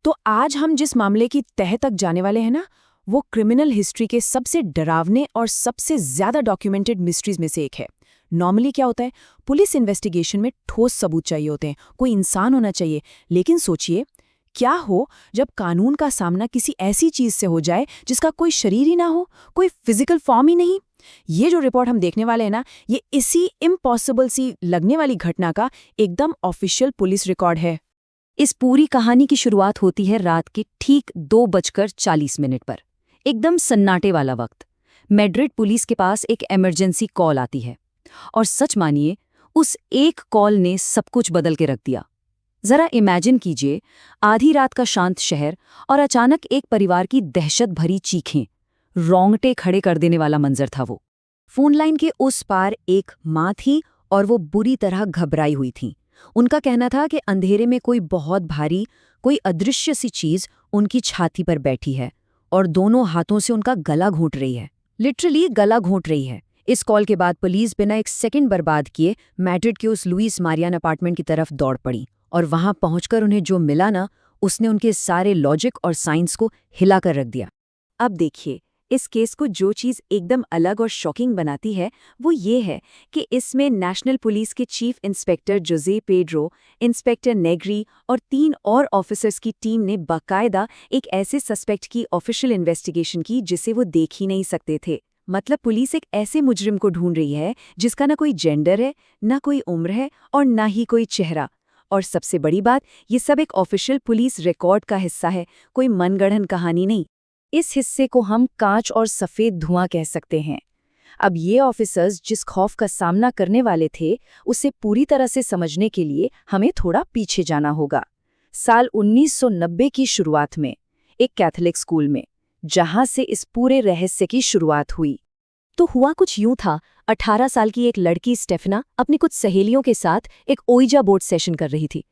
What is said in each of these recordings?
तो आज हम जिस मामले की तह तक जाने वाले हैं ना, वो क्रिमिनल हिस्ट्री के सबसे डरावने और सबसे ज्यादा डॉक्यूमेंटेड मिस्ट्रीज में से एक है। नॉर्मली क्या होता है, पुलिस इन्वेस्टिगेशन में ठोस सबूत चाहिए होते हैं, कोई इंसान होना चाहिए। लेकिन सोचिए, क्या हो जब कानून का सामना किसी ऐसी चीज से हो जाए जिसका कोई शरीर ही ना हो, कोई फिजिकल फॉर्म ही नहीं। ये जो रिपोर्ट हम देखने वाले हैं ना, ये इसी इम्पॉसिबल सी लगने वाली घटना का एकदम ऑफिशियल पुलिस रिकॉर्ड है। इस पूरी कहानी की शुरुआत होती है रात के ठीक 2:40 पर। एकदम सन्नाटे वाला वक्त। मैड्रिड पुलिस के पास एक इमरजेंसी कॉल आती है। और सच मानिए, उस एक कॉल ने सब कुछ बदल के रख दिया। जरा इमेजिन कीजिए, आधी रात का शांत शहर और अचानक एक परिवार की दहशत भरी चीखें। रोंगटे खड़े कर देने वाला मंजर था वो। फोन लाइन के उस पार एक माँ थी और वो बुरी तरह घबराई हुई थी। उनका कहना था कि अंधेरे में कोई बहुत भारी, कोई अदृश्य सी चीज उनकी छाती पर बैठी है और दोनों हाथों से उनका गला घोंट रही है। लिटरली गला घोंट रही है। इस कॉल के बाद पुलिस बिना एक सेकंड बर्बाद किए मैड्रिड के उस लुइस मारियान अपार्टमेंट की तरफ दौड़ पड़ी। और वहां पहुंचकर उन्हें जो मिला ना, उसने उनके सारे लॉजिक और साइंस को हिला कर रख दिया। अब देखिए, इस केस को जो चीज़ एकदम अलग और शॉकिंग बनाती है वो ये है कि इसमें नेशनल पुलिस के चीफ इंस्पेक्टर जोसे पेड्रो, इंस्पेक्टर नेग्री और 3 और ऑफिसर्स की टीम ने बाकायदा एक ऐसे सस्पेक्ट की ऑफिशियल इन्वेस्टिगेशन की जिसे वो देख ही नहीं सकते थे। मतलब पुलिस एक ऐसे मुजरिम को ढूंढ रही है जिसका ना कोई जेंडर है, ना कोई उम्र है और ना ही कोई चेहरा। और सबसे बड़ी बात, ये सब एक ऑफिशियल पुलिस रिकॉर्ड का हिस्सा है, कोई मनगढ़ंत कहानी नहीं। इस हिस्से को हम कांच और सफेद धुआं कह सकते हैं। अब ये ऑफिसर्स जिस खौफ का सामना करने वाले थे, उसे पूरी तरह से समझने के लिए हमें थोड़ा पीछे जाना होगा। साल 1990 की शुरुआत में एक कैथोलिक स्कूल में, जहां से इस पूरे रहस्य की शुरुआत हुई। तो हुआ कुछ यूं था। 18 साल की एक लड़की स्टेफना अपनी कुछ सहेलियों के साथ एक ओइजा बोर्ड सेशन कर रही थी।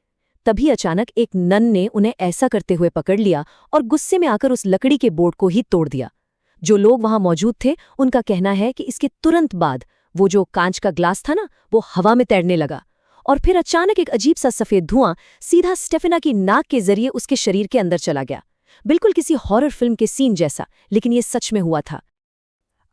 तभी अचानक एक नन ने उन्हें ऐसा करते हुए पकड़ लिया और गुस्से में आकर उस लकड़ी के बोर्ड को ही तोड़ दिया। जो लोग वहां मौजूद थे, उनका कहना है कि इसके तुरंत बाद वो जो कांच का ग्लास था ना, वो हवा में तैरने लगा। और फिर अचानक एक अजीब सा सफेद धुआं सीधा स्टेफना की नाक के जरिए उसके शरीर के अंदर चला गया। बिल्कुल किसी हॉरर फिल्म के सीन जैसा, लेकिन ये सच में हुआ था।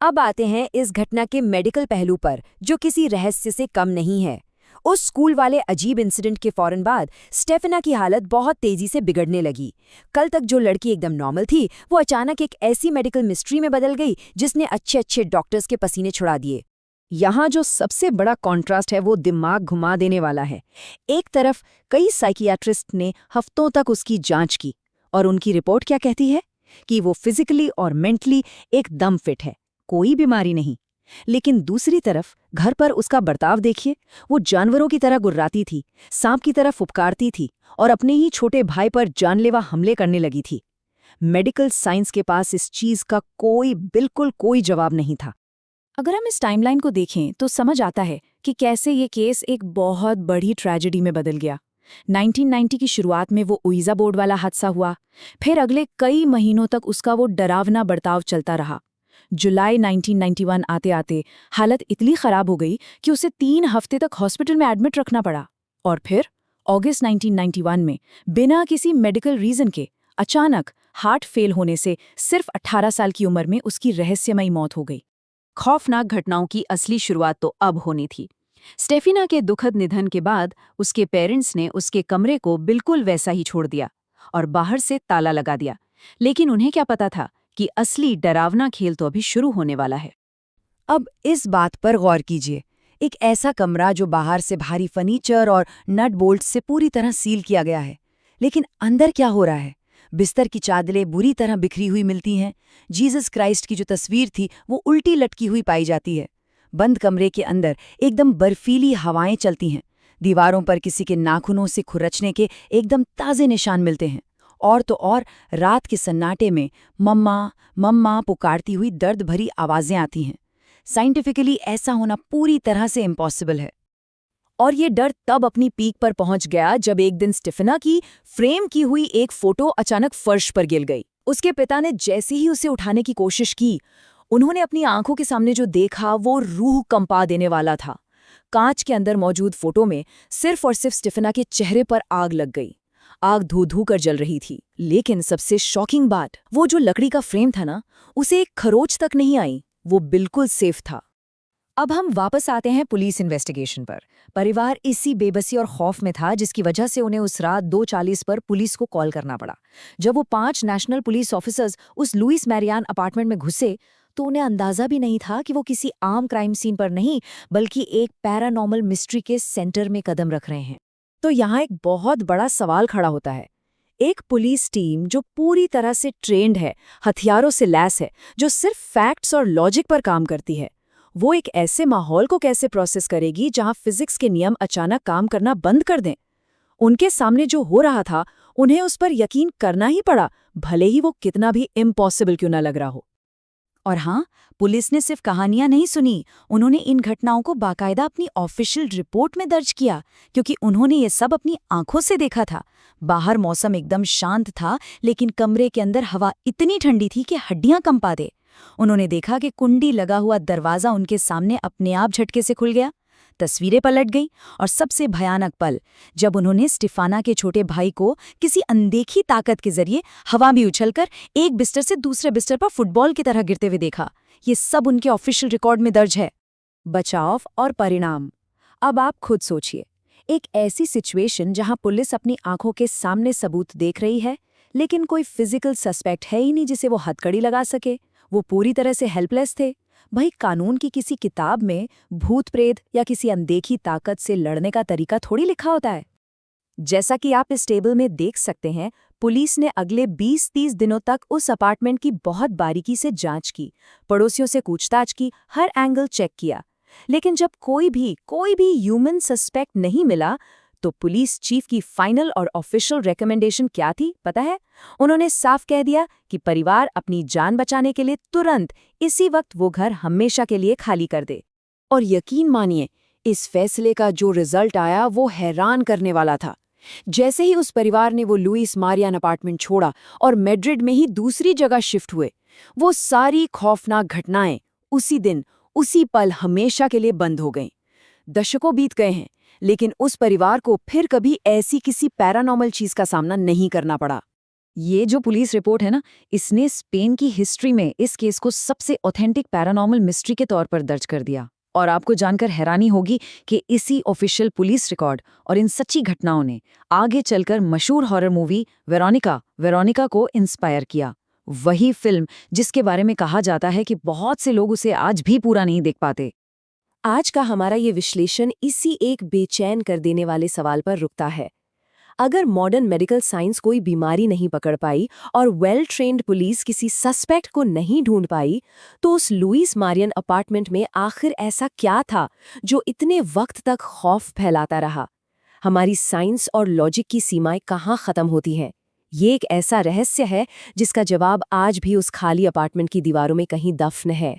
अब आते हैं इस घटना के मेडिकल पहलू पर, जो किसी रहस्य से कम नहीं है। उस स्कूल वाले अजीब इंसिडेंट के फौरन बाद स्टेफना की हालत बहुत तेजी से बिगड़ने लगी। कल तक जो लड़की एकदम नॉर्मल थी, वो अचानक एक ऐसी मेडिकल मिस्ट्री में बदल गई जिसने अच्छे अच्छे डॉक्टर्स के पसीने छुड़ा दिए। यहाँ जो सबसे बड़ा कॉन्ट्रास्ट है वो दिमाग घुमा देने वाला है। एक तरफ कई साइकियाट्रिस्ट ने हफ्तों तक उसकी जांच की और उनकी रिपोर्ट क्या कहती है कि वो फिजिकली और मेंटली एकदम फिट है, कोई बीमारी नहीं। लेकिन दूसरी तरफ घर पर उसका बर्ताव देखिए। वो जानवरों की तरह गुर्राती थी, सांप की तरह फुफकारती थी और अपने ही छोटे भाई पर जानलेवा हमले करने लगी थी। मेडिकल साइंस के पास इस चीज का बिल्कुल कोई जवाब नहीं था। अगर हम इस टाइमलाइन को देखें तो समझ आता है कि कैसे ये केस एक बहुत बड़ी ट्रेजेडी में बदल गया। 1990 की शुरुआत में वो ओइजा बोर्ड वाला हादसा हुआ। फिर अगले कई महीनों तक उसका वो डरावना बर्ताव चलता रहा। जुलाई 1991 आते आते हालत इतनी खराब हो गई कि उसे 3 हफ्ते तक हॉस्पिटल में एडमिट रखना पड़ा। और फिर अगस्त 1991 में बिना किसी मेडिकल रीजन के अचानक हार्ट फेल होने से सिर्फ 18 साल की उम्र में उसकी रहस्यमयी मौत हो गई। खौफनाक घटनाओं की असली शुरुआत तो अब होनी थी। स्टेफिना के दुखद निधन के बाद उसके पेरेंट्स ने उसके कमरे को बिल्कुल वैसा ही छोड़ दिया और बाहर से ताला लगा दिया। लेकिन उन्हें क्या पता था कि असली डरावना खेल तो अभी शुरू होने वाला है। अब इस बात पर गौर कीजिए। एक ऐसा कमरा जो बाहर से भारी फर्नीचर और नट बोल्ट से पूरी तरह सील किया गया है, लेकिन अंदर क्या हो रहा है? बिस्तर की चादरें बुरी तरह बिखरी हुई मिलती हैं। जीसस क्राइस्ट की जो तस्वीर थी वो उल्टी लटकी हुई पाई जाती है। बंद कमरे के अंदर एकदम बर्फीली हवाएं चलती हैं। दीवारों पर किसी के नाखूनों से खुरचने के एकदम ताज़े निशान मिलते हैं। और तो और रात के सन्नाटे में मम्मा मम्मा पुकारती हुई दर्द भरी आवाजें आती हैं। साइंटिफिकली ऐसा होना पूरी तरह से इम्पॉसिबल है। और ये डर तब अपनी पीक पर पहुंच गया जब एक दिन स्टेफना की फ्रेम की हुई एक फोटो अचानक फर्श पर गिर गई। उसके पिता ने जैसे ही उसे उठाने की कोशिश की, उन्होंने अपनी आंखों के सामने जो देखा वो रूह कंपा देने वाला था। कांच के अंदर मौजूद फोटो में सिर्फ और सिर्फ स्टेफना के चेहरे पर आग लग गई। आग धू धू कर जल रही थी। लेकिन सबसे शॉकिंग बात, वो जो लकड़ी का फ्रेम था ना, उसे एक खरोच तक नहीं आई। वो बिल्कुल सेफ था। अब हम वापस आते हैं पुलिस इन्वेस्टिगेशन पर। परिवार इसी बेबसी और खौफ में था जिसकी वजह से उन्हें उस रात 2:40 पर पुलिस को कॉल करना पड़ा। जब वो 5 नेशनल पुलिस ऑफिसर्स उस लुइस मैरियान अपार्टमेंट में घुसे तो उन्हें अंदाजा भी नहीं था कि वो किसी आम क्राइम सीन पर नहीं बल्कि एक पैरानॉर्मल मिस्ट्री के सेंटर में कदम रख रहे हैं। तो यहाँ एक बहुत बड़ा सवाल खड़ा होता है। एक पुलिस टीम जो पूरी तरह से ट्रेंड है, हथियारों से लैस है, जो सिर्फ फैक्ट्स और लॉजिक पर काम करती है, वो एक ऐसे माहौल को कैसे प्रोसेस करेगी जहां फिजिक्स के नियम अचानक काम करना बंद कर दें? उनके सामने जो हो रहा था, उन्हें उस पर यकीन करना ही पड़ा, भले ही वो कितना भी इम्पॉसिबल क्यों ना लग रहा हो। और हाँ, पुलिस ने सिर्फ कहानियां नहीं सुनी, उन्होंने इन घटनाओं को बाकायदा अपनी ऑफिशियल रिपोर्ट में दर्ज किया, क्योंकि उन्होंने ये सब अपनी आंखों से देखा था। बाहर मौसम एकदम शांत था, लेकिन कमरे के अंदर हवा इतनी ठंडी थी कि हड्डियां कंपा दे। उन्होंने देखा कि कुंडी लगा हुआ दरवाजा उनके सामने अपने आप झटके से खुल गया, तस्वीरें पलट गई, और सबसे भयानक पल, जब उन्होंने स्टीफाना के छोटे भाई को किसी अनदेखी ताकत के जरिए हवा में उछलकर एक बिस्तर से दूसरे बिस्तर पर फुटबॉल की तरह गिरते हुए देखा। ये सब उनके ऑफिशियल रिकॉर्ड में दर्ज है। बचाव और परिणाम। अब आप खुद सोचिए, एक ऐसी सिचुएशन जहां पुलिस अपनी आंखों के सामने सबूत देख रही है, लेकिन कोई फिजिकल सस्पेक्ट है ही नहीं जिसे वो हथकड़ी लगा सके। वो पूरी तरह से हेल्पलेस थे। भाई, कानून की किसी किताब में भूत प्रेत या किसी अनदेखी ताकत से लड़ने का तरीका थोड़ी लिखा होता है। जैसा कि आप इस टेबल में देख सकते हैं, पुलिस ने अगले 20-30 दिनों तक उस अपार्टमेंट की बहुत बारीकी से जांच की, पड़ोसियों से पूछताछ की, हर एंगल चेक किया। लेकिन जब कोई भी ह्यूमन सस्पेक्ट नहीं मिला, तो पुलिस चीफ की फाइनल और ऑफिशियल रिकमेंडेशन क्या थी पता है? उन्होंने साफ कह दिया कि परिवार अपनी जान बचाने के लिए तुरंत इसी वक्त वो घर हमेशा के लिए खाली कर दे। और यकीन मानिए, इस फैसले का जो रिजल्ट आया वो हैरान करने वाला था। जैसे ही उस परिवार ने वो लुइस मारियान अपार्टमेंट छोड़ा और मैड्रिड में ही दूसरी जगह शिफ्ट हुए, वो सारी खौफनाक घटनाएं उसी दिन, उसी पल हमेशा के लिए बंद हो गईं। दशकों बीत गए हैं, लेकिन उस परिवार को फिर कभी ऐसी किसी पैरानॉर्मल चीज का सामना नहीं करना पड़ा। ये जो पुलिस रिपोर्ट है ना, इसने स्पेन की हिस्ट्री में इस केस को सबसे ऑथेंटिक पैरानॉर्मल मिस्ट्री के तौर पर दर्ज कर दिया। और आपको जानकर हैरानी होगी कि इसी ऑफिशियल पुलिस रिकॉर्ड और इन सच्ची घटनाओं ने आगे चलकर मशहूर हॉरर मूवी वेरोनिका को इंस्पायर किया। वही फिल्म जिसके बारे में कहा जाता है कि बहुत से लोग उसे आज भी पूरा नहीं देख पाते। आज का हमारा ये विश्लेषण इसी एक बेचैन कर देने वाले सवाल पर रुकता है। अगर मॉडर्न मेडिकल साइंस कोई बीमारी नहीं पकड़ पाई और वेल ट्रेन्ड पुलिस किसी सस्पेक्ट को नहीं ढूंढ पाई, तो उस लुइस मारियन अपार्टमेंट में आखिर ऐसा क्या था जो इतने वक्त तक खौफ फैलाता रहा? हमारी साइंस और लॉजिक की सीमाएं कहाँ खत्म होती हैं? ये एक ऐसा रहस्य है जिसका जवाब आज भी उस खाली अपार्टमेंट की दीवारों में कहीं दफन है।